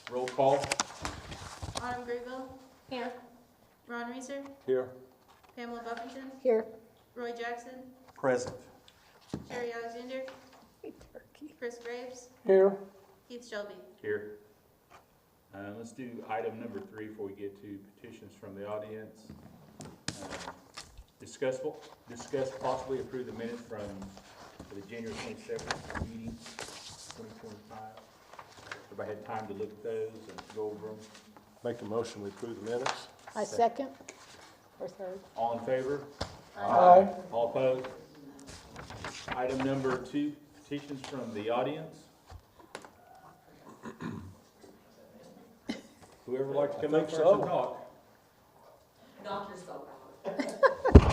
Roll call. Autumn Graybill. Here. Ron Reeser. Here. Pamela Buffington. Here. Roy Jackson. Present. Sherry Alexander. Turkey. Chris Graves. Here. Keith Shelby. Here. Let's do item number 3 before we get to petitions from the audience. Discuss possibly approve the minutes from the January 27th meeting, 2025. Everybody had time to look at those and go over them. Make a motion, we approve the minutes. I second or third. All in favor? Aye. All opposed? Item number 2, petitions from the audience. Whoever would like to come up think first so. and talk. Knock yourself out.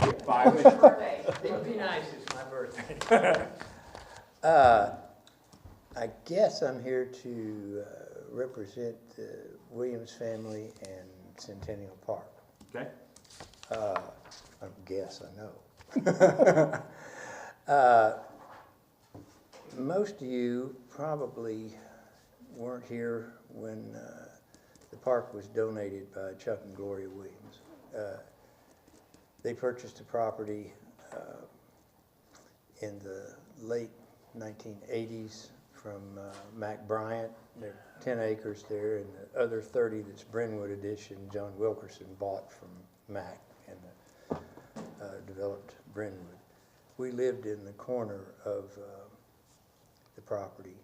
Get 5 minutes. Birthday. It would be nice, it's my birthday. I guess I'm here to represent the Williams family and Centennial Park. Okay. I guess I know. Most of you probably weren't here when the park was donated by Chuck and Gloria Williams. They purchased the property in the late 1980s from Mac Bryant. There are 10 acres there, and the other 30 that's Brentwood Edition, John Wilkerson bought from Mac and developed Brentwood. We lived in the corner of the property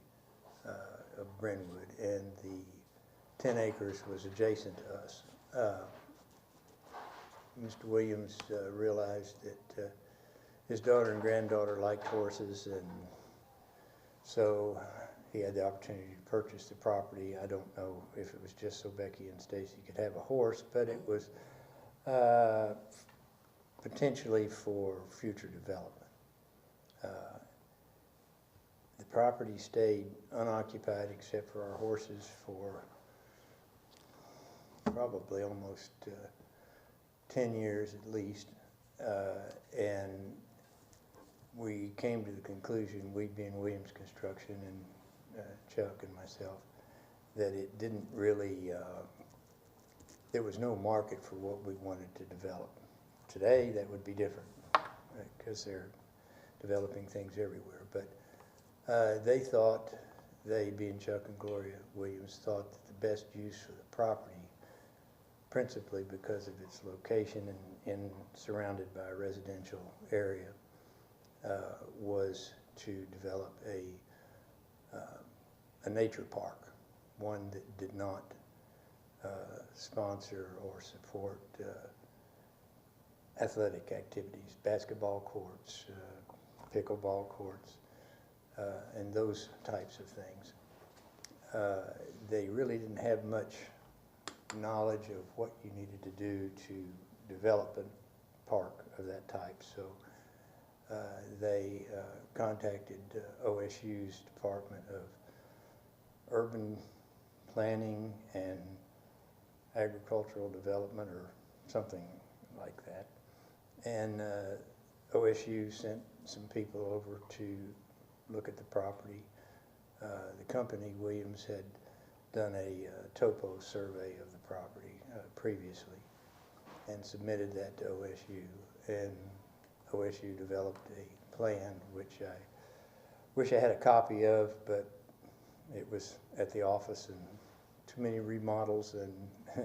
of Brentwood, and the 10 acres was adjacent to us. Mr. Williams realized that his daughter and granddaughter liked horses, and so he had the opportunity to purchase the property. I don't know if it was just so Becky and Stacy could have a horse, but it was potentially for future development. The property stayed unoccupied except for our horses for probably almost 10 years at least, and we came to the conclusion, we being Williams Construction and Chuck and myself, that it didn't really, there was no market for what we wanted to develop. Today that would be different because they're developing things everywhere, but they thought, they being Chuck and Gloria Williams, thought that the best use for the property, principally because of its location and surrounded by a residential area, was to develop a nature park, one that did not sponsor or support athletic activities, basketball courts, pickleball courts, and those types of things. They really didn't have much knowledge of what you needed to do to develop a park of that type, so they contacted OSU's Department of Urban Planning and Agricultural Development or something like that, and OSU sent some people over to look at the property. The company, Williams, had done a topo survey of the property previously and submitted that to OSU, and OSU developed a plan which I wish I had a copy of, but it was at the office and too many remodels, and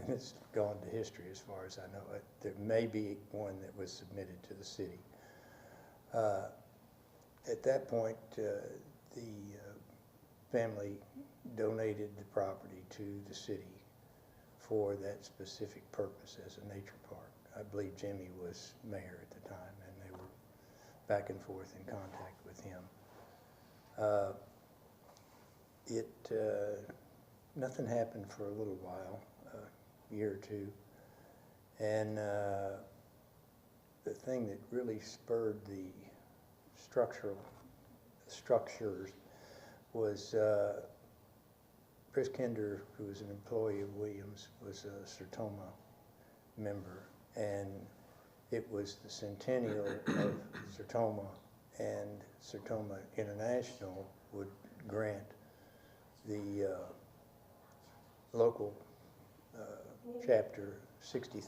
it's gone to history as far as I know. There may be one that was submitted to the city. At that point, the family donated the property to the city for that specific purpose as a nature park. I believe Jimmy was mayor at the time, and they were back and forth in contact with him. Nothing happened for a little while, a year or two, and the thing that really spurred the structures was Chris Kinder, who was an employee of Williams, was a Sertoma member, and it was the centennial of Sertoma, and Sertoma International would grant the local chapter $60,000.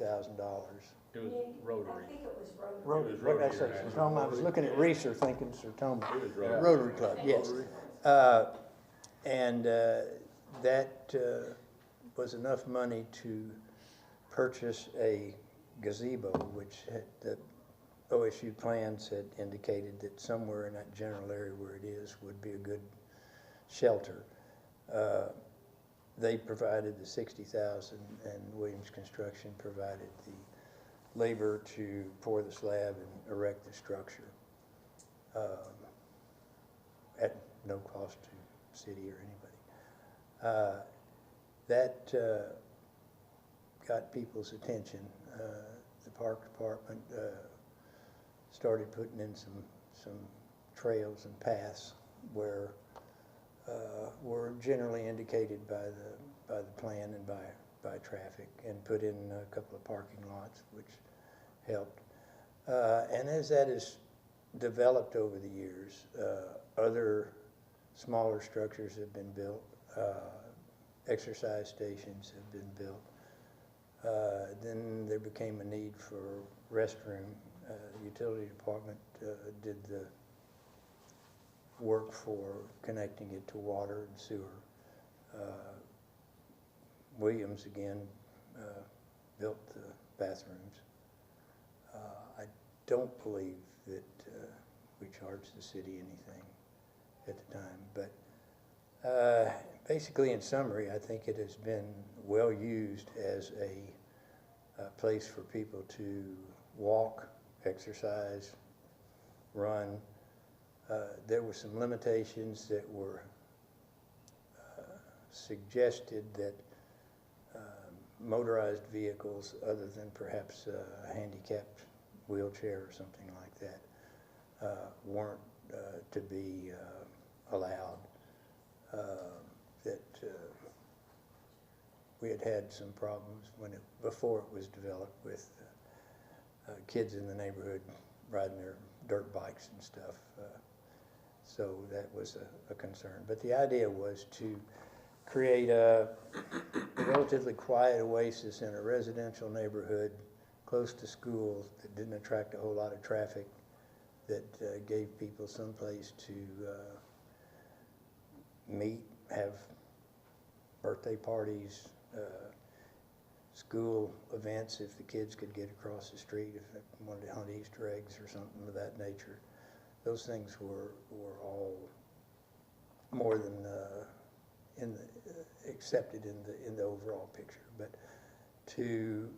It was Rotary. I think it was Rotary. Rotary, was what did I Rotary, say? right? Sertoma? I was looking at Reeser thinking Sertoma. It was Rotary. Rotary Club, yes. And that was enough money to purchase a gazebo, which had, the OSU plans had indicated that somewhere in that general area where it is would be a good shelter. They provided the $60,000, and Williams Construction provided the labor to pour the slab and erect the structure at no cost to the city or anybody. That got people's attention. The park department started putting in some trails and paths where were generally indicated by the plan and by traffic, and put in a couple of parking lots, which helped. And as that has developed over the years, other smaller structures have been built, exercise stations have been built. Then there became a need for restroom. The utility department did the work for connecting it to water and sewer. Williams again built the bathrooms. I don't believe that we charged the city anything at the time, but basically in summary, I think it has been well used as a place for people to walk, exercise, run. There were some limitations that were suggested that motorized vehicles, other than perhaps a handicapped wheelchair or something like that, weren't to be allowed. That we had some problems before it was developed with kids in the neighborhood riding their dirt bikes and stuff. So that was a concern. But the idea was to create a relatively quiet oasis in a residential neighborhood close to schools that didn't attract a whole lot of traffic, that gave people some place to meet, have birthday parties, school events if the kids could get across the street, if they wanted to hunt Easter eggs or something of that nature. Those things were all more than accepted in the overall picture. But to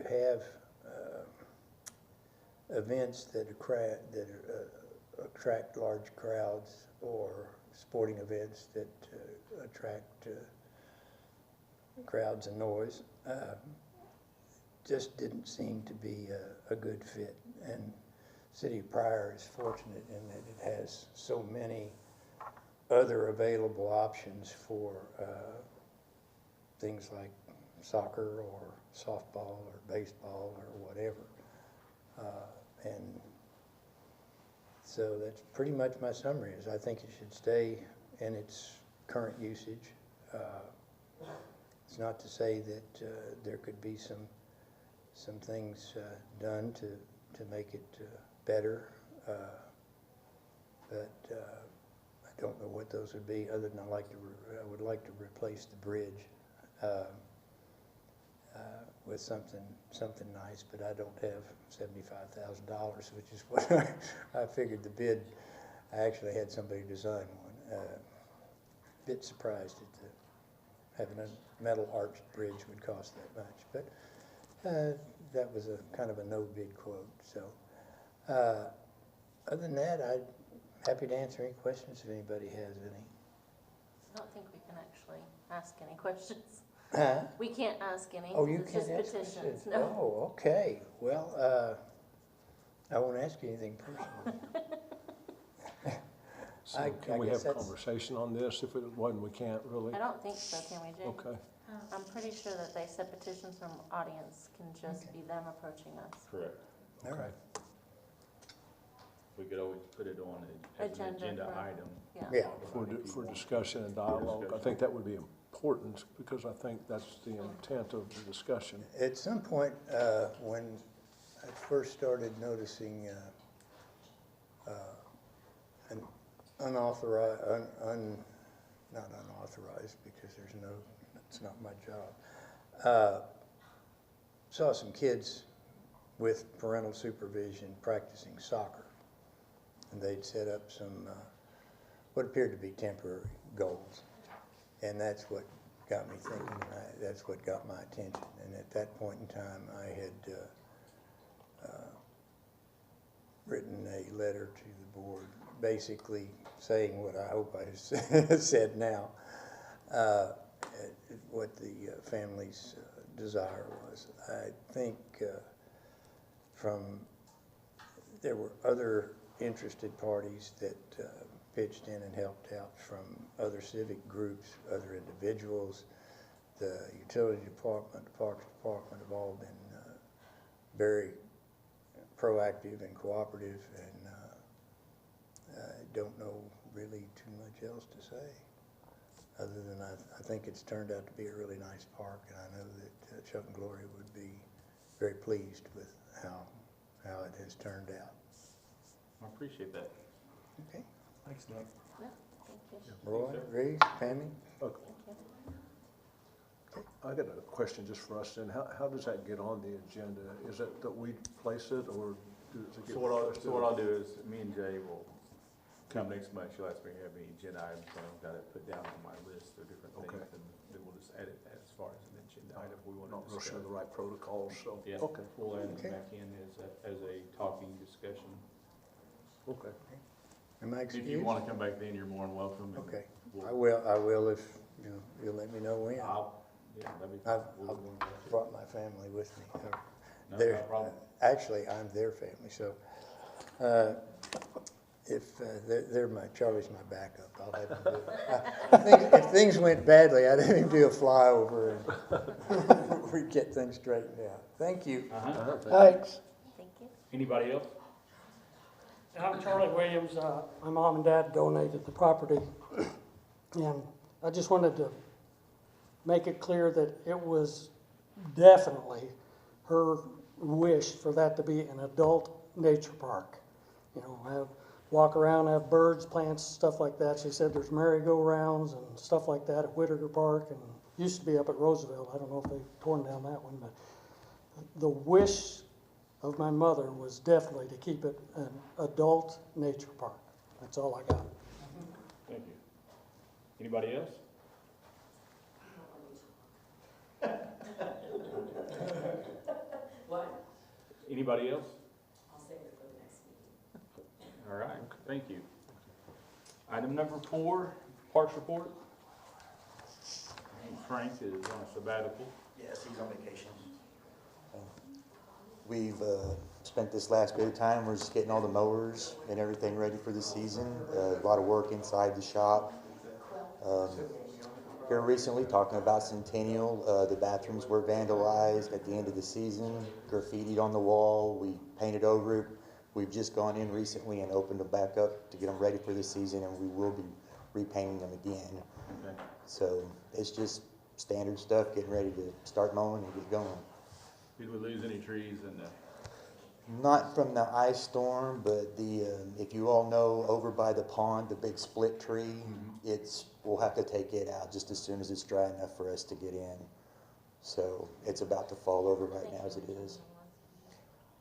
have events that attract large crowds, or sporting events that attract crowds and noise, just didn't seem to be a good fit. And City of Pryor is fortunate in that it has so many other available options for things like soccer or softball or baseball or whatever. And so that's pretty much my summary. Is I think it should stay in its current usage. It's not to say that there could be some things done to make it better, but I don't know what those would be, other than I would like to replace the bridge with something nice, but I don't have $75,000, which is what I figured the bid. I actually had somebody design one. Bit surprised at having a metal arched bridge would cost that much, but that was a kind of a no bid quote. So other than that, I'm happy to answer any questions if anybody has any. I don't think we can actually ask any questions. Huh? We can't ask any. Oh, you it's can't just ask petitions. questions? No. Oh, okay. Well, I won't ask you anything personal. So I can we guess have that's- conversation on this? If it wasn't, we can't really? I don't think so, can we, Jay? Okay. I'm pretty sure that they said petitions from audience can just Okay. be them approaching us. Correct. All right. We could always put it on as an Agenda agenda for- item. Yeah. Yeah. Talk For, about it if for you want. discussion and dialogue, I discussion. think that would be important. important, because I think that's the intent of the discussion. At some point, when I first started noticing an unauthorized, not unauthorized, because it's not my job, saw some kids with parental supervision practicing soccer. And they'd set up some, what appeared to be temporary goals. And that's what got me thinking, that's what got my attention. And at that point in time, I had written a letter to the board, basically saying what I hope I said now, what the family's desire was. I think there were other interested parties that pitched in and helped out, from other civic groups, other individuals. The utility department, the parks department have all been very proactive and cooperative, and I don't know really too much else to say, other than I think it's turned out to be a really nice park, and I know that Chuck and Gloria would be very pleased with how it has turned out. I appreciate that. Okay. Thanks, Nick. Yeah, thank you. Roy, Reese, Pammy? Okay. Thank you. I got a question just for us then. How does that get on the agenda? Is it that we place it, or does it get? So what I'll do is, me and Jay will come next month. She'll ask me if I have any agenda items, so I've got it put down on my list of different Okay. things, and then we'll just add it as far as an agenda item we want Not to real sure discuss. the right protocols, so. Yeah, Okay, we'll add it Okay. back in as a talking discussion. Am okay. I If you excused? want to come back then, you're more than welcome. and Okay. we'll- I will if, you'll let me know when. Yeah, that'd be. I've we'll- brought my family with me. No, They're- no problem. Actually, I'm their family, so if Charlie's my backup, I'll have him do it. If things went badly, I'd have him do a flyover and we'd get things straightened out. Thank you. Uh-huh. Thanks. Thank you. Anybody else? I'm Charlie Williams. My mom and dad donated the property, and I just wanted to make it clear that it was definitely her wish for that to be an adult nature park. Walk around, have birds, plants, stuff like that. She said there's merry-go-rounds and stuff like that at Whitaker Park, and used to be up at Roosevelt. I don't know if they've torn down that one, but the wish of my mother was definitely to keep it an adult nature park. That's all I got. Thank you. Anybody else? What? Anybody else? I'll save it for the next meeting. All right, thank you. Item number 4, Parks Report. And Frank is on a sabbatical. Yes, he's on vacation. We've spent this last bit of time, we're just getting all the mowers and everything ready for the season. A lot of work inside the shop. Here recently, talking about Centennial, the bathrooms were vandalized at the end of the season, graffitied on the wall, we painted over it. We've just gone in recently and opened them back up to get them ready for the season, and we will be repainting them again. Okay. So it's just standard stuff, getting ready to start mowing and get going. Did we lose any trees in the? Not from the ice storm, but if you all know, over by the pond, the big split tree, we'll have to take it out just as soon as it's dry enough for us to get in. So it's about to fall over right now as it is.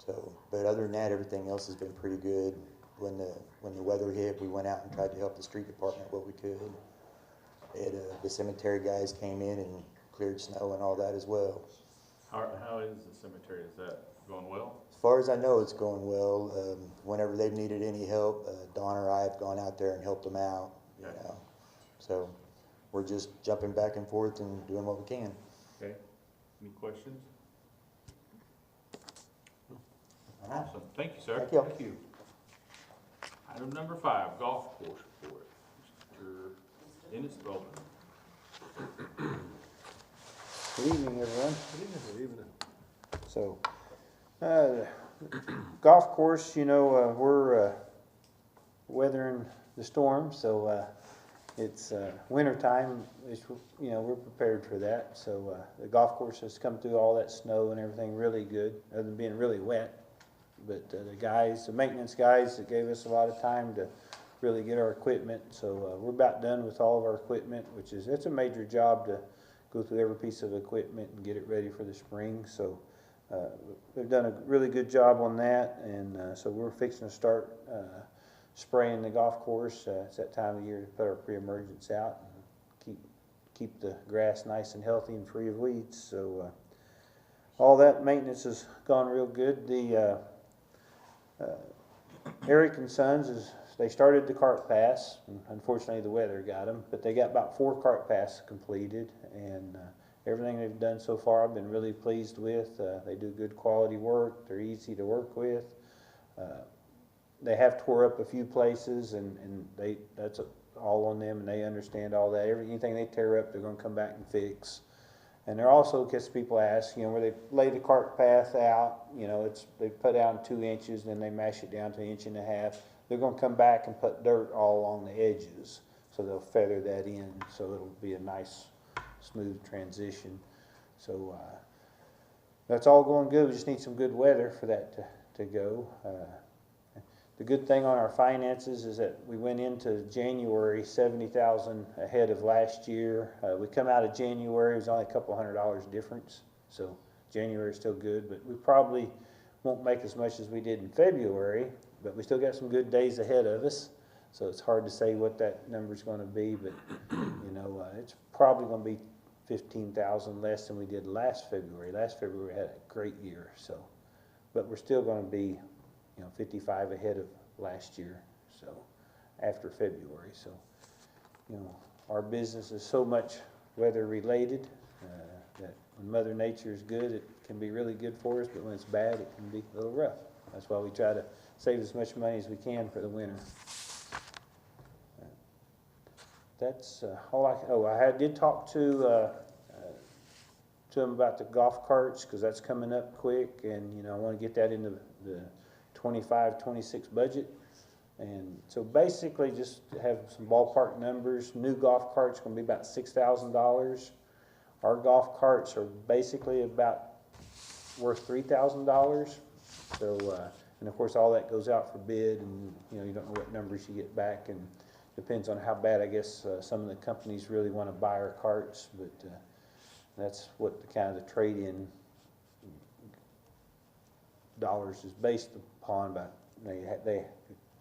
So, but other than that, everything else has been pretty good. When the weather hit, we went out and tried to help the street department what we could. The cemetery guys came in and cleared snow and all that as well. How is the cemetery? Is that going well? As far as I know, it's going well. Whenever they've needed any help, Don or I have gone out there and helped them out. Okay. So we're just jumping back and forth and doing what we can. Okay. Any questions? Awesome. Thank you, sir. Thank you. Thank you. Item number 5, golf course report. Mr. Dennis Bowman. Good evening, everyone. Good evening. So, golf course, we're weathering the storm, so it's winter time, it's, you know, we're prepared for that. So the golf course has come through all that snow and everything really good, other than being really wet. But the guys, the maintenance guys, that gave us a lot of time to really get our equipment. So we're about done with all of our equipment, which is, it's a major job to go through every piece of equipment and get it ready for the spring. So they've done a really good job on that, and so we're fixing to start spraying the golf course. It's that time of year to put our pre-emergents out and keep the grass nice and healthy and free of weeds. So all that maintenance has gone real good. The Eric and Sons they started the cart pass, and unfortunately the weather got them, but they got about 4 cart passes completed, and everything they've done so far I've been really pleased with. They do good quality work, they're easy to work with. They have tore up a few places, and that's all on them, and they understand all that. Anything they tear up, they're going to come back and fix. And they're also, because people ask, you know, where they lay the cart path out, you know, they put down 2 inches, and then they mash it down to 1.5 inches. They're going to come back and put dirt all along the edges, so they'll feather that in, so it'll be a nice, smooth transition. So that's all going good. We just need some good weather for that to go. The good thing on our finances is that we went into January $70,000 ahead of last year. We come out of January, it was only a couple $100 difference, so January is still good, but we probably won't make as much as we did in February, but we still got some good days ahead of us, so it's hard to say what that number's going to be, but you know, it's probably going to be 15,000 less than we did last February. Last February had a great year, so, but we're still going to be, you know, 55 ahead of last year, so after February. So, you know, our business is so much weather related that when Mother Nature is good, it can be really good for us, but when it's bad, it can be a little rough. That's why we try to save as much money as we can for the winter. That's all I did talk to them about the golf carts, because that's coming up quick, and you know, I want to get that into the 25-26 budget. And so basically just to have some ballpark numbers, new golf carts going to be about $6,000. Our golf carts are basically about worth $3,000. So and of course all that goes out for bid, and you know, you don't know what numbers you get back, and depends on how bad, I guess, some of the companies really want to buy our carts, but that's what the kind of the trade-in dollars is based upon. But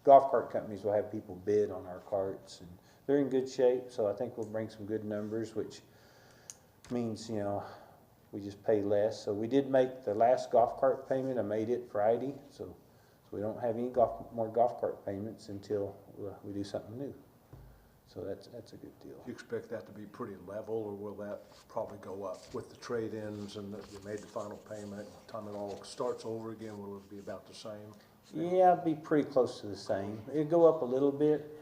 golf cart companies will have people bid on our carts, and they're in good shape, so I think we'll bring some good numbers, which means, you know, we just pay less. So we did make the last golf cart payment. I made it Friday, so we don't have any more golf cart payments until we do something new. So that's a good deal. Do you expect that to be pretty level, or will that probably go up with the trade-ins and that you made the final payment? Time it all starts over again, will it be about the same? Yeah, it'd be pretty close to the same. It'd go up a little bit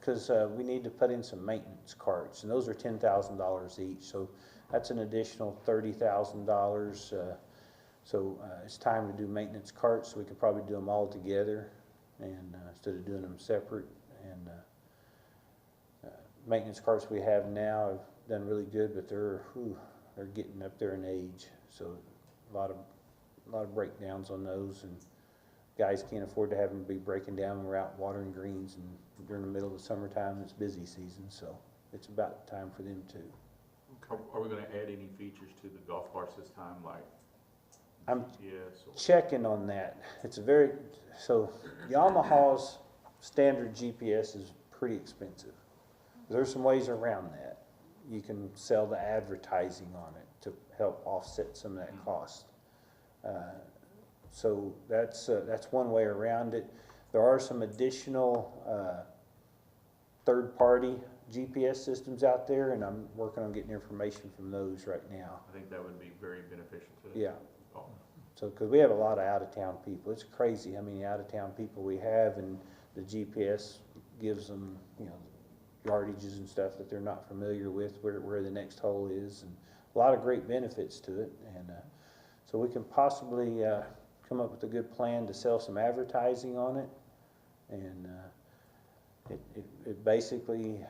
because we need to put in some maintenance carts, and those are $10,000 each. So that's an additional $30,000. So it's time to do maintenance carts, so we could probably do them all together, and instead of doing them separate. And maintenance carts we have now have done really good, but they're getting up there in age, so a lot of breakdowns on those, and guys can't afford to have them be breaking down when we're out watering greens, and during the middle of the summertime it's busy season, so it's about time for them too. Are we going to add any features to the golf carts this time, like I'm GPS or checking on that. So Yamaha's standard GPS is pretty expensive. There's some ways around that. You can sell the advertising on it to help offset some of that cost. So that's one way around it. There are some additional third-party GPS systems out there, and I'm working on getting information from those right now. I think that would be very beneficial to us. Yeah. So, because we have a lot of out-of-town people. It's crazy how many out-of-town people we have, and the GPS gives them, you know, yardages and stuff that they're not familiar with, where the next hole is, and a lot of great benefits to it. And so we can possibly come up with a good plan to sell some advertising on it, and It basically,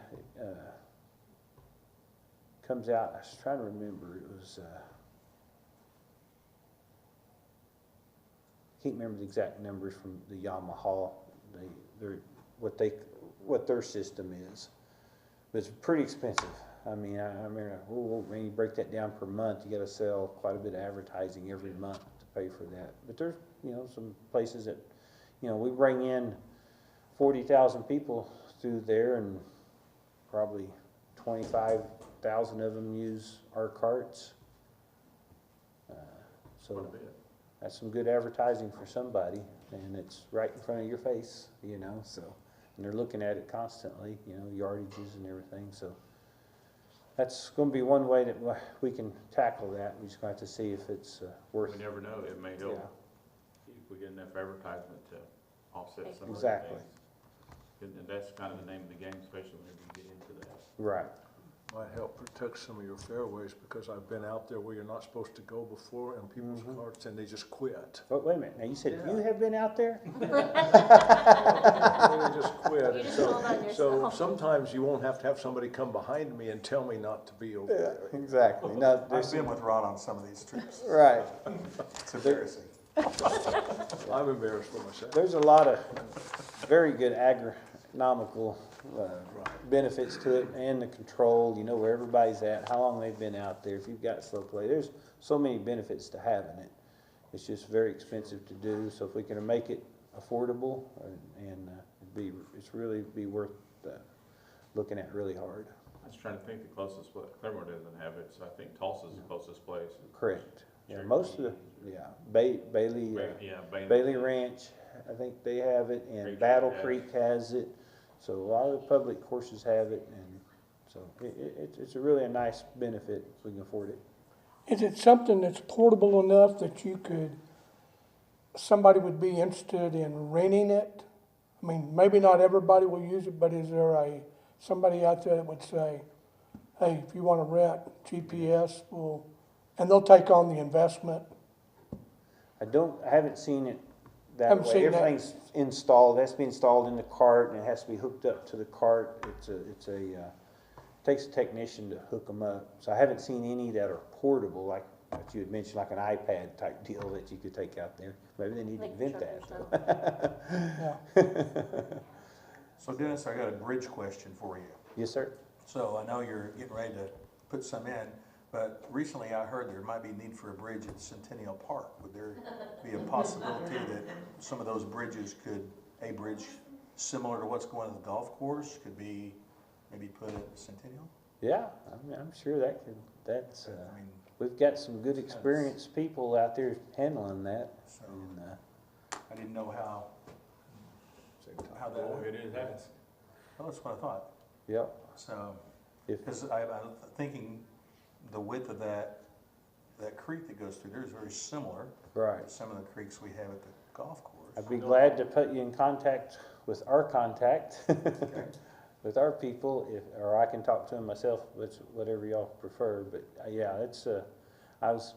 comes out, I was trying to remember, it was, can't remember the exact numbers from the Yamaha, what their system is. But it's pretty expensive. I mean, I remember, when you break that down per month, you gotta sell quite a bit of advertising every month to pay for that. But there's, some places that, we bring in 40,000 people through there, and probably 25,000 of them use our carts. So that's some good advertising for somebody, and it's right in front of your face, so, and they're looking at it constantly, yardages and everything, so. That's gonna be one way that we can tackle that. We just got to see if it's worth. We never know, it may help Yeah. if we get enough advertisement to offset some of the Exactly. things. And that's kind of the name of the game, especially when you get into that. Right. Might help protect some of your fairways, because I've been out there where you're not supposed to go before, and people's carts, and they just quit. But wait a minute, now you said you Yeah. have been out there? They just quit, You and just so, told on so yourself. sometimes you won't have to have somebody come behind me and tell me not to be over there. Exactly. No, I've been with Ron on some of these trips. right. It's embarrassing. I'm embarrassed for myself. There's a lot of very good agronomical benefits to it, and the control, where everybody's at, how long they've been out there, if you've got slow play. There's so many benefits to having it. It's just very expensive to do, so if we can make it affordable, and it's really be worth looking at really hard. I was trying to think the closest, Claremore doesn't have it, so I think Tulsa's the closest place. Correct. Yeah, most of the, Bailey, Bailey Ranch, I think they have it, and Creek Battle has it. Creek has it. So a lot of the public courses have it, and so it's a really a nice benefit if we can afford it. Is it something that's portable enough that somebody would be interested in renting it? I mean, maybe not everybody will use it, but is there somebody out there that would say, hey, if you want to rent GPS, and they'll take on the investment? I haven't seen it that Haven't way. seen that. Everything's installed, it has to be installed in the cart, and it has to be hooked up to the cart. It takes a technician to hook them up. So I haven't seen any that are portable, like you had mentioned, like an iPad type deal that you could take out there. Maybe they need to Like invent truck that. So Dennis, I got a bridge question for you. Yes, sir. So I know you're getting ready to put some in, but recently I heard there might be need for a bridge at Centennial Park. Would there be a possibility that some of those bridges a bridge similar to what's going to the golf course could be maybe put at Centennial? Yeah, I'm sure that's, I mean, we've got some good experienced people out there handling that. so And, I didn't know how that Go would. ahead and ask. Well, that's what I thought. yep, So, if, because I'm thinking the width of that creek that goes through there is very similar right. to some of the creeks we have at the golf course. I'd be glad to put you in contact with our contact, with our people, or I can talk to them myself, whatever y'all prefer. But yeah, I was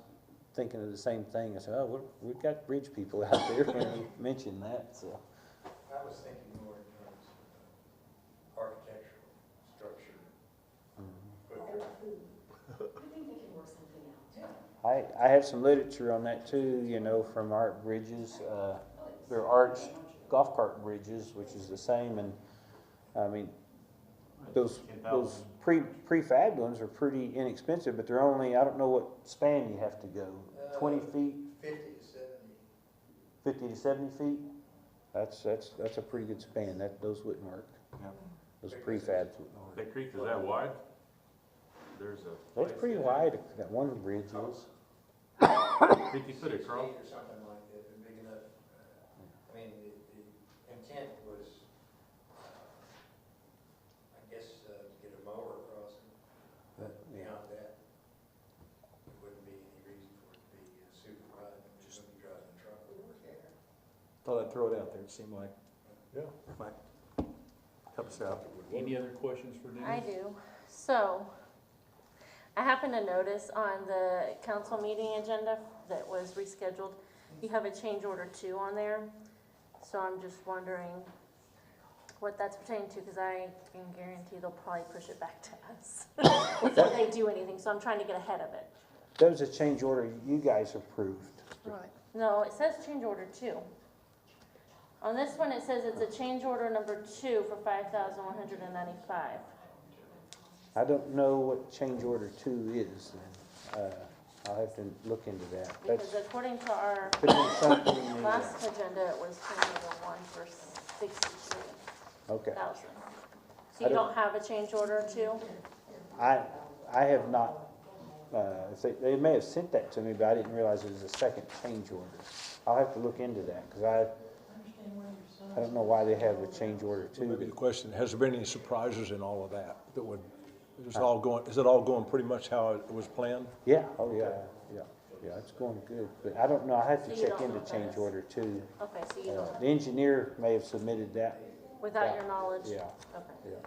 thinking of the same thing. I said, oh, we've got bridge people out there when you mentioned that. So I was thinking more in terms of architectural structure. I think we can work something out. I have some literature on that too, from art bridges. They're arched golf cart bridges, which is the same, and I mean, those prefab ones are pretty inexpensive, but they're only, I don't know what span you have to go, 20 feet, 50 to 70. 50 to 70 feet? That's a pretty good span. Those wouldn't work. Yeah. Those prefabs wouldn't work. That creek, is that wide? That's pretty wide, that one bridge is. 50 foot across? Or something like that, but big enough. I mean, the intent was, I guess, to get a mower across it. But beyond that, there wouldn't be any reason for it to be super wide, just be driving a truck. Thought I'd throw it out there. It seemed like Yeah. might help us out. Any other questions for Dennis? I do. So, I happened to notice on the council meeting agenda that was rescheduled, you have a change order 2 on there. So I'm just wondering what that's pertaining to, because I can guarantee they'll probably push it back to us if they do anything, so I'm trying to get ahead of it. That was a change order you guys approved. Right. No, it says change order 2. On this one, it says it's a change order number 2 for $5,195. I don't know what change order 2 is, and, I'll have to look into that. That's Because according to our could be something in the- last agenda, it was change order 1 for $63,000. Okay. So you don't have a change order 2? I have not, if they may have sent that to me, but I didn't realize it was a second change order. I'll have to look into that, because I don't know why they have a change order Maybe the 2. question, has there been any surprises in all of that? Is it all going pretty much how it was planned? Yeah, oh, yeah, it's going good, but I don't know, I have to So you check don't know into if that change is- order 2. Okay, so you don't The know, engineer may have submitted that. without your knowledge? Yeah, Okay, yeah. okay.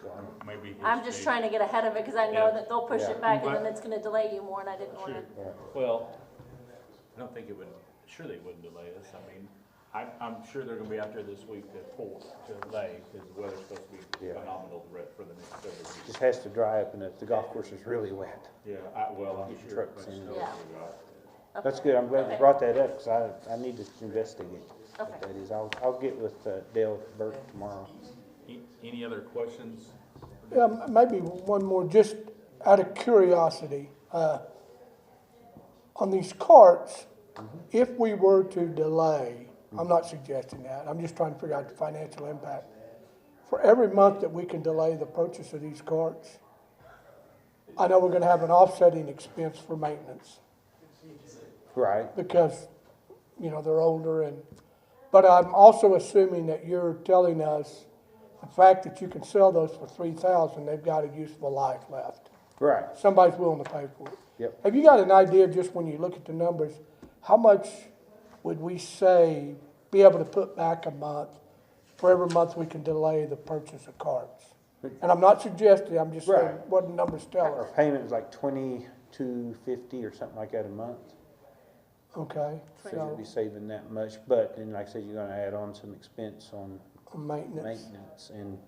So I don't- Maybe. his I'm just state- trying to get ahead of it, because I know Yeah. that they'll push Yeah. it back, and But- then it's gonna delay you more, and I didn't want to. Sure. Well, I don't think it would, sure they wouldn't delay us. I mean, I'm sure they're gonna be out there this week to lay, because the weather's supposed to be Yeah. phenomenal for the next several weeks. Just has to dry up, and the golf course is really wet. Yeah, I'm Get sure. trucks but in. still, Yeah. That's good, I'm glad you Okay. brought that up, because I need to investigate Okay. what that is. I'll get with Dale Burke tomorrow. Any other questions? Yeah, maybe one more, just out of curiosity. On these carts, if we were to delay, I'm not suggesting that, I'm just trying to figure out the financial impact. For every month that we can delay the purchase of these carts, I know we're gonna have an offsetting expense for maintenance, Right, because, they're older but I'm also assuming that you're telling us the fact that you can sell those for $3,000, they've got a useful life left. right, Somebody's willing to pay for it. Yep. Have you got an idea, just when you look at the numbers, how much would we say, be able to put back a month for every month we can delay the purchase of carts? And I'm not suggesting, I'm just saying Right. what the numbers tell our us. payment is like $22.50 or something like that a month. Okay, So you'll so, be saving that much, but then like I said, you're gonna add on some expense on maintenance. maintenance, and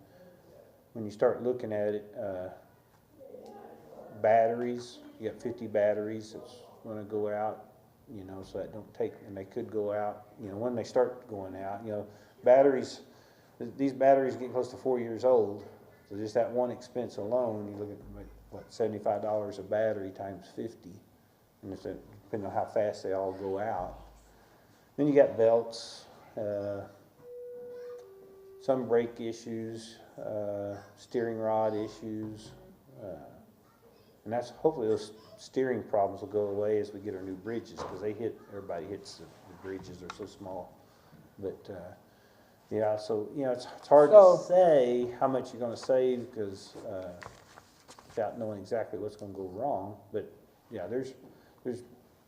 when you start looking at it, batteries, you got 50 batteries that's gonna go out, so that don't take, and they could go out, when they start going out, batteries, these batteries get close to 4 years old, so just that one expense alone, you look at, what, $75 a battery times 50, and it's depending on how fast they all go out. Then you got belts, some brake issues, steering rod issues, and that's, hopefully those steering problems will go away as we get our new bridges, because everybody hits the bridges, they're so small. But, yeah, so, it's hard to say how much you're gonna save, because, without knowing exactly what's gonna go wrong, but, yeah, there's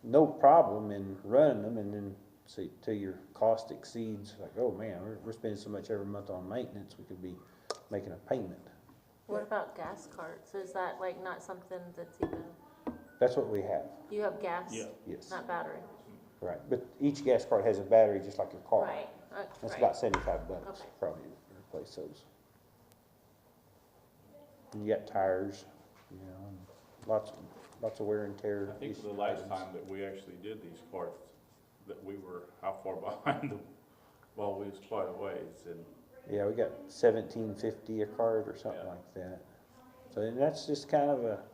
no problem in running them, and then, see, till your cost exceeds, like, oh man, we're spending so much every month on maintenance, we could be making a payment. What about gas carts? Is that like not something that's even, That's what we have, you have gas? Yeah. yes, Not battery? right, but each gas card has a battery just like your car. Right, That's right. about $75 Okay. probably to replace those. And you got tires, and lots of wear and tear. I think issues. the last time that we actually did these carts, that we were how far behind them? Well, we was quite a ways, and Yeah, we got $17.50 a cart or something Yeah. like that. So and that's just kind of a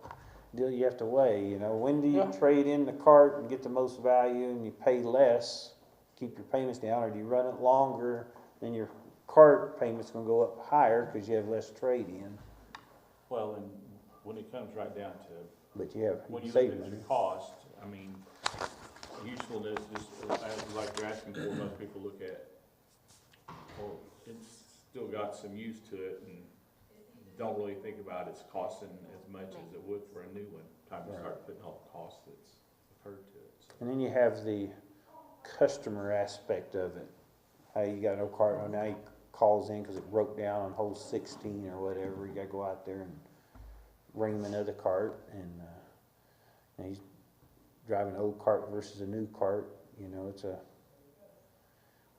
deal you have to weigh, when do you Yeah. trade in the cart and get the most value and you pay less, keep your payments down, or do you run it longer, then your cart payment's gonna go up higher because you have less trade-in, well, and when it comes right down to, but you when you save look at money. your cost, I mean, usefulness, just like you're asking for, most people look at, well, it's still got some use to it, and don't really think about it's costing as much as it would for a new one, time to start putting all the costs that's occurred to it. So, And then you have the customer aspect of it. Hey, you got no cart, oh, now he calls in because it broke down on hole 16 or whatever, you gotta go out there and bring him another cart, and he's driving an old cart versus a new cart, it's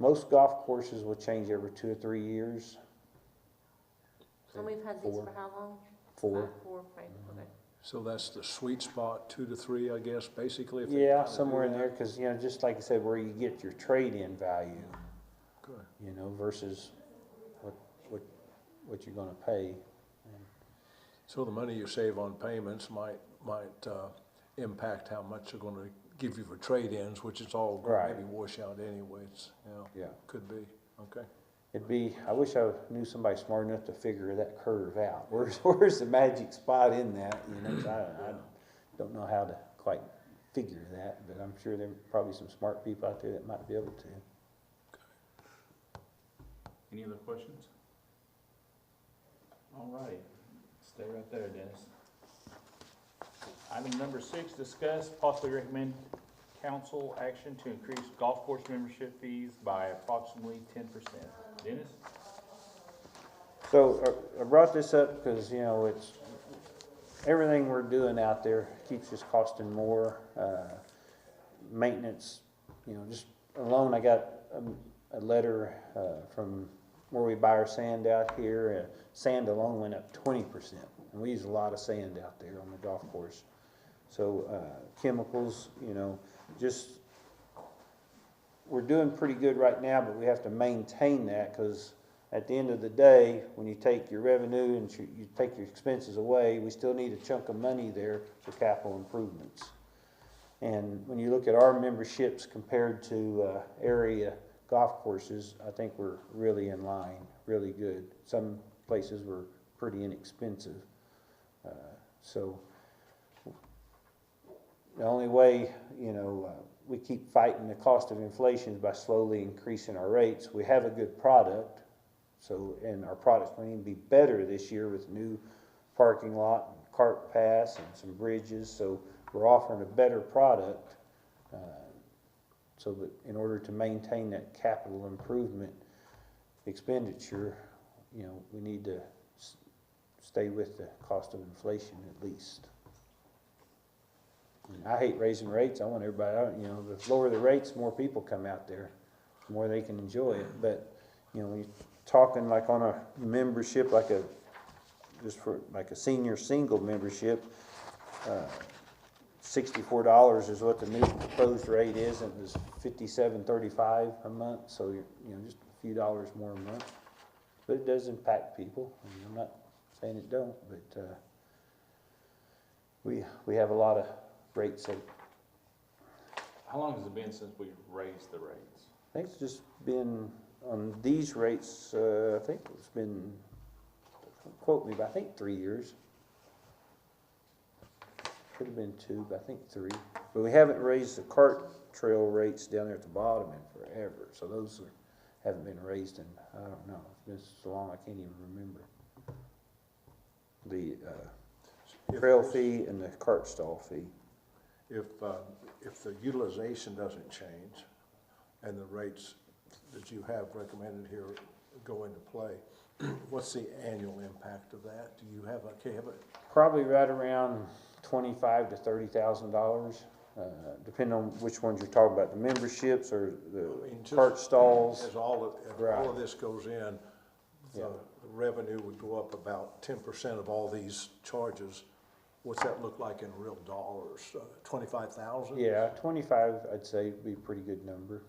Most golf courses will change every 2 or 3 years. And we've had these 4. for how long? 4. 4, right, okay. So that's the sweet spot, 2 to 3, I guess, basically. If they Yeah, kinda do somewhere in that. there, because, you know, just like I said, where you get your trade-in value, Good. you know, versus what you're gonna pay. So the money you save on payments might impact how much they're gonna give you for trade-ins, which is all gonna Right. maybe wash out anyways, Yeah. could be, okay. I wish I knew somebody smart enough to figure that curve out. Where's the magic spot in that, you know? 'Cause I don't know how to quite figure that, but I'm sure there are probably some smart people out there that might be able to. Any other questions? All right, stay right there, Dennis. Item number 6, discuss possibly recommend council action to increase golf course membership fees by approximately 10%. Dennis? So I brought this up because, you know, it's, everything we're doing out there keeps us costing more. Maintenance, you know, just alone, I got a letter from where we buy our sand out here. Sand alone went up 20%. And we use a lot of sand out there on the golf course. So chemicals, you know, just, we're doing pretty good right now, but we have to maintain that because at the end of the day, when you take your revenue and you take your expenses away, we still need a chunk of money there for capital improvements. And when you look at our memberships compared to area golf courses, I think we're really in line, really good. Some places were pretty inexpensive. So the only way, you know, we keep fighting the cost of inflation is by slowly increasing our rates. We have a good product, so, and our product's going to be better this year with new parking lot, and cart pass, and some bridges. So we're offering a better product. So that in order to maintain that capital improvement expenditure, you know, we need to stay with the cost of inflation at least. I hate raising rates. I want everybody out, you know, the lower the rates, more people come out there, the more they can enjoy it. But, you know, when you're talking like on a membership, like a, just for like a senior single membership, $64 is what the new proposed rate is, and it was $57.35 a month. So you're, you know, just a few dollars more a month. But it does impact people. I mean, I'm not saying it don't, but we have a lot of rates. How long has it been since we raised the rates? I think it's just been on these rates. I think it's been, don't quote me, but I think 3 years. Could have been 2, but I think 3. But we haven't raised the cart trail rates down there at the bottom in forever. So those haven't been raised in, I don't know, it's been so long I can't even remember. The trail fee and the cart stall fee. If the utilization doesn't change and the rates that you have recommended here go into play, what's the annual impact of that? Do you have Probably right around $25,000 to $30,000, depending on which ones you're talking about, the memberships or the cart stalls. As all of this goes in, the revenue would go up about 10% of all these charges. What's that look like in real dollars? 25,000? Yeah, 25, I'd say would be a pretty good number.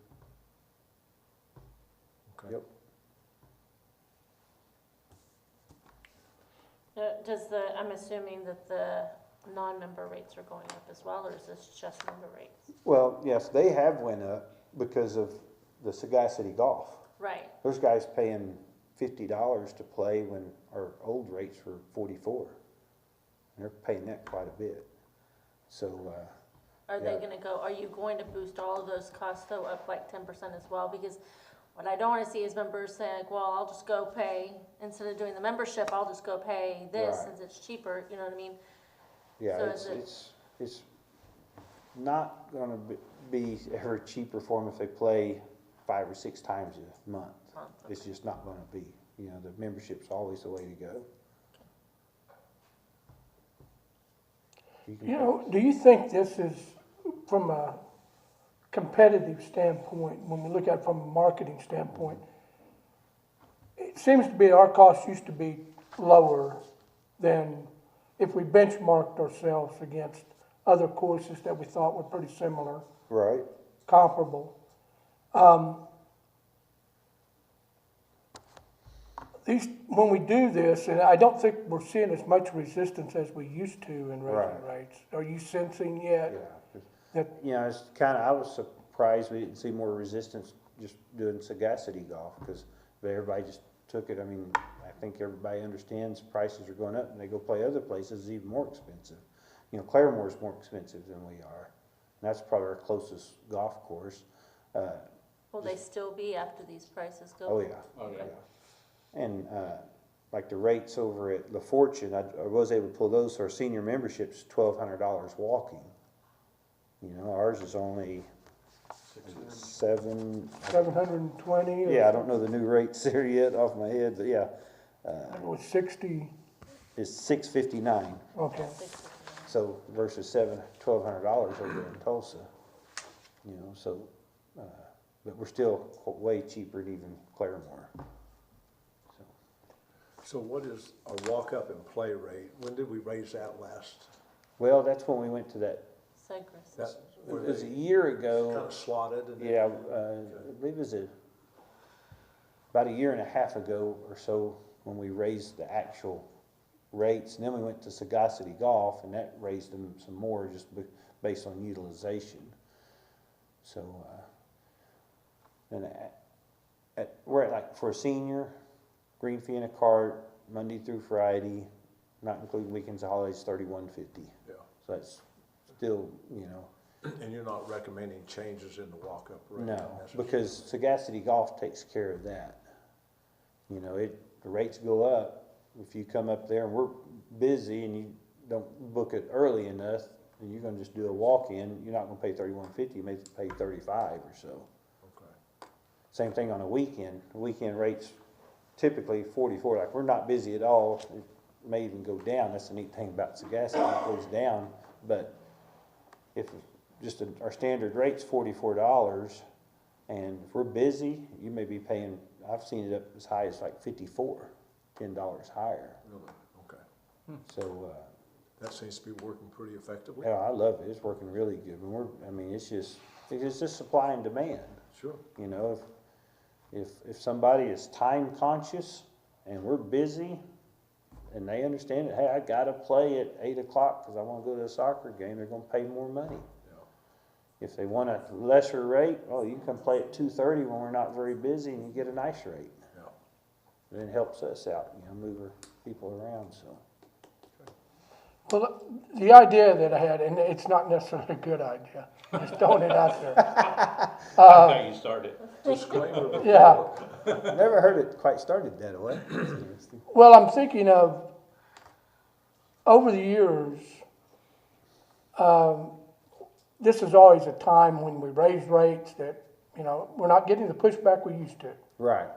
Okay. Yep. I'm assuming that the non-member rates are going up as well, or is this just member rates? Well, yes, they have went up because of the Sagacity Golf. Right. Those guys paying $50 to play when our old rates were $44. They're paying that quite a bit. So, Are you going to boost all of those costs though up like 10% as well? Because what I don't want to see is members saying, like, well, I'll just go pay, instead of doing the membership, I'll just go pay this Right. since it's cheaper, you know what I mean? yeah, So it's not gonna be ever cheaper for them if they play 5 or 6 times a month. Okay. It's just not gonna be. You know, the membership's always the way to go. You know, do you think this is from a competitive standpoint, when we look at it from a marketing standpoint, it seems to be our costs used to be lower than if we benchmarked ourselves against other courses that we thought were pretty similar, Right. comparable. When we do this, and I don't think we're seeing as much resistance as we used to in raising rates. Are you sensing yet? Yeah. That, You know, it's kind of, I was surprised we didn't see more resistance just doing sagacity golf, because everybody just took it. I mean, I think everybody understands prices are going up, and they go play other places, it's even more expensive. You know, Claremore's more expensive than we are, and that's probably our closest golf course. Will they still be after these prices go? Oh, yeah. Oh, yeah. And like the rates over at La Fortune, I was able to pull those, so our senior membership's $1,200 walking. You know, ours is only $720. 720? Yeah, I don't know the new rates there yet off my head, but yeah, It was 60, it's $659. okay. So versus $1,200 over in Tulsa. You know, so, but we're still way cheaper than even Claremore. So what is a walk-up and play rate? When did we raise that last? Well, that's when we went to that. Cypress. That, It was a year ago. kind of slotted? And Yeah, I believe it was about a year and a half ago or so when we raised the actual rates. And then we went to Sagacity Golf, and that raised them some more just based on utilization. So, and we're at, like, for a senior, green fee and a cart, Monday through Friday, not including weekends and holidays, $31.50. Yeah. So that's still, you know. And you're not recommending changes in the walk-up rate? No, necessarily? because Sagacity Golf takes care of that. You know, the rates go up. If you come up there and we're busy and you don't book it early enough, and you're gonna just do a walk-in, you're not gonna pay $31.50, you may pay $35 or so. Okay. Same thing on a weekend. The weekend rates typically $44. Like, we're not busy at all. It may even go down. That's the neat thing about Sagacity, it goes down. But if just our standard rate's $44, and if we're busy, you may be paying, I've seen it up as high as like $54, $10 higher. Really? Okay. So, That seems to be working pretty effectively? yeah, I love it. It's working really good. And I mean, it's just supply and demand. Sure. You know, if somebody is time conscious and we're busy and they understand that, hey, I gotta play at 8 o'clock because I want to go to a soccer game, they're gonna pay more money. Yeah. If they want a lesser rate, well, you can come play at 2:30 when we're not very busy and you get a nice rate. Yeah. And it helps us out, you know, move our people around, so. Well, the idea that I had, and it's not necessarily a good idea, just throwing it out there. That's how you started. Disclaimer. Yeah, Never heard it quite started that way. well, I'm thinking of, over the years, this is always a time when we raise rates that, you know, we're not getting the pushback we used to. Right.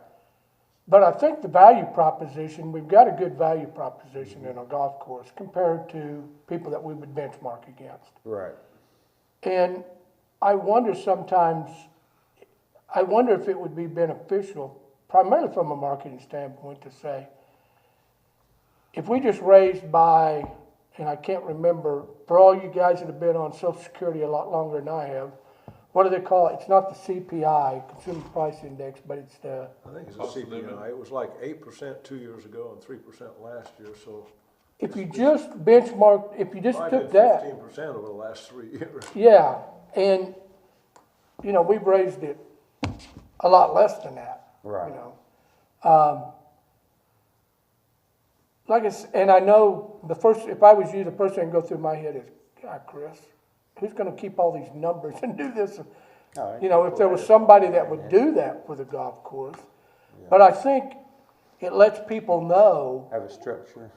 But I think the value proposition, we've got a good value proposition in our golf course compared to people that we would benchmark against. Right. And I wonder sometimes, if it would be beneficial, primarily from a marketing standpoint, to say, if we just raised by, and I can't remember, for all you guys that have been on Social Security a lot longer than I have, what do they call it? It's not the CPI, Consumer Price Index, but it's the, I think it's a Cost of living. CPI. It was like 8% 2 years ago and 3% last year, so. if you just benchmarked, if you just Probably took been that, 15% over the last 3 years. yeah, and, you know, we've raised it a lot less than that. Right. You know, and I know if I was you, the first thing that go through my head is, God, Chris, who's going to keep all these numbers and do this? All right. You know, if there was somebody that would do that for the golf course. But I think it lets people know, Have a structure.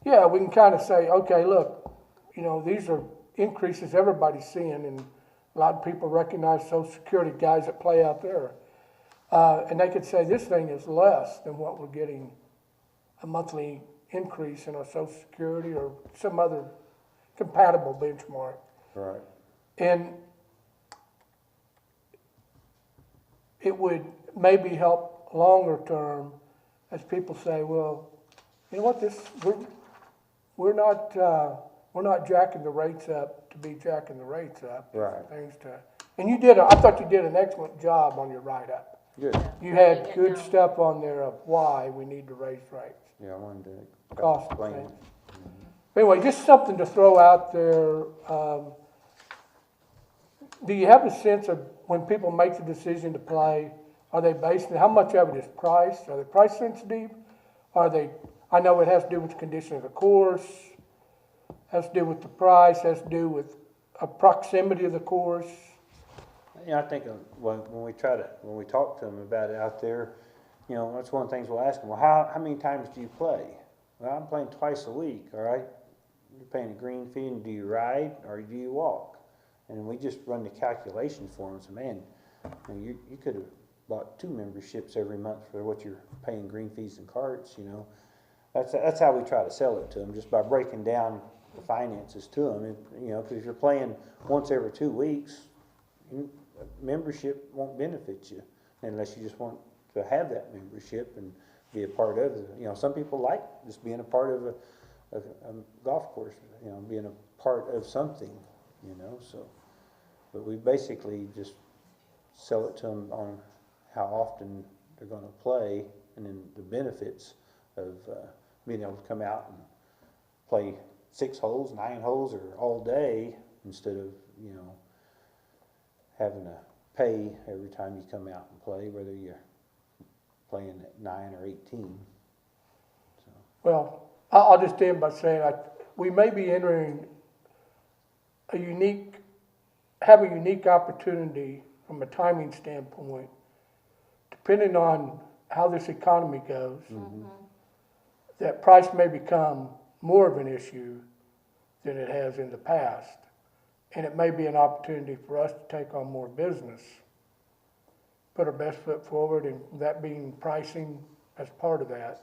yeah, we can kind of say, okay, look, you know, these are increases everybody's seeing, and a lot of people recognize Social Security guys that play out there. And they could say this thing is less than what we're getting a monthly increase in our Social Security or some other compatible benchmark. Right. And it would maybe help longer term as people say, well, you know what, we're not jacking the rates up to be jacking the rates up. Right. Things to, and I thought you did an excellent job on your write-up. Good. You had Yeah, good no. stuff on there of why we need to raise rates. Yeah, I wanted to Cost explain things. it. Anyway, just something to throw out there. Do you have a sense of when people make the decision to play, are they basing, how much of it is price? Are they price sensitive? Are they, I know it has to do with the condition of the course, has to do with the price, has to do with a proximity of the course. Yeah, I think when we talk to them about it out there, you know, that's one of the things we'll ask them, well, how many times do you play? Well, I'm playing twice a week, all right? You're paying a green fee, and do you ride or do you walk? And we just run the calculations for them and say, man, you could have bought 2 memberships every month for what you're paying green fees and carts, you know. That's how we try to sell it to them, just by breaking down the finances to them. And, you know, because if you're playing once every 2 weeks, membership won't benefit you unless you just want to have that membership and be a part of it. You know, some people like just being a part of a golf course, you know, being a part of something, you know, so. But we basically just sell it to them on how often they're going to play and then the benefits of being able to come out and play 6 holes, 9 holes, or all day instead of, you know, having to pay every time you come out and play, whether you're playing at 9 or 18. So. Well, I'll just end by saying we may be entering have a unique opportunity from a timing standpoint, depending on how this economy goes, that price may become more of an issue than it has in the past. And it may be an opportunity for us to take on more business, put our best foot forward, and that being pricing as part of that,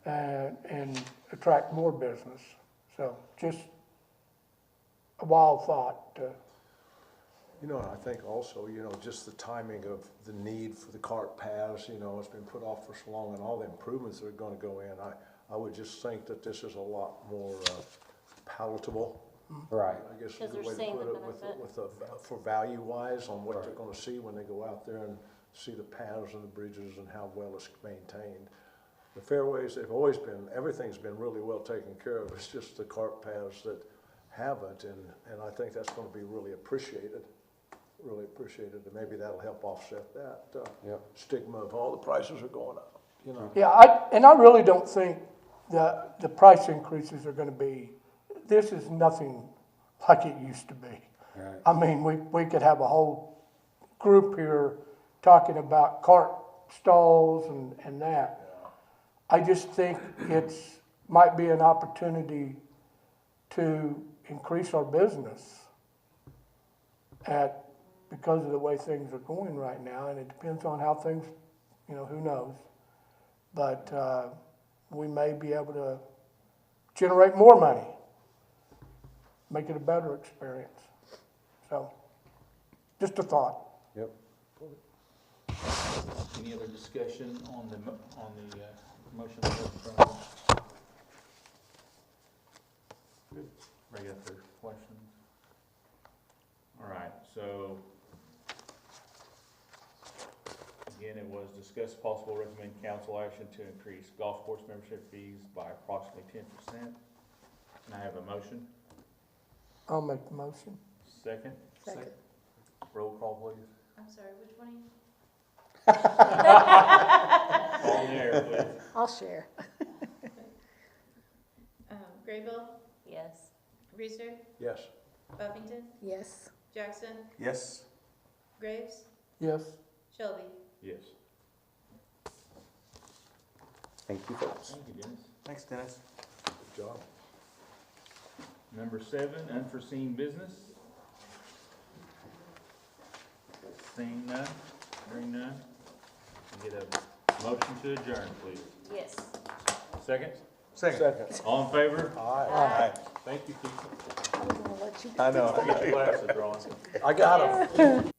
and attract more business. So just a wild thought. You know, I think also, you know, just the timing of the need for the cart paths, you know, it's been put off for so long, and all the improvements that are going to go in. I would just think that this is a lot more palatable. Right. I guess is Because the they're way to seeing put the it, benefit. for value-wise on what Right. they're going to see when they go out there and see the paths and the bridges and how well it's maintained. The fairways, they've always been, everything's been really well taken care of. It's just the cart paths that haven't, and I think that's going to be really appreciated, and maybe that'll help offset that stigma of all the prices are going up, you know. Yeah, I really don't think the price increases are gonna be, this is nothing like it used to be. Right. I mean, we could have a whole group here talking about cart stalls and that. I just think might be an opportunity to increase our business because of the way things are going right now, and it depends on how things, you know, who knows. But we may be able to generate more money, make it a better experience. So, just a thought. Yep. Any other discussion on the motion that was in front of us? Good. Bring up their questions. All right, so again, it was discussed possible recommend council action to increase golf course membership fees by approximately 10%. Can I have a motion? I'll make the motion. Second? Second. Roll call, please. I'm sorry, which one? All in there, please. I'll share. Graybill, Yes. Reister, Yes. Buffington, Yes. Jackson, Yes, Graves, Yes. Shelby. Yes. Thank you, folks. Thank you, Dennis. thanks, Dennis. Good job. Number 7, unforeseen business. Seeing none, hearing none. Get a motion to adjourn, please. Yes. Second? Second. All in favor? Aye. Thank you, Keith. I was gonna let you do I know. Get your glasses, Ron. I got 'em.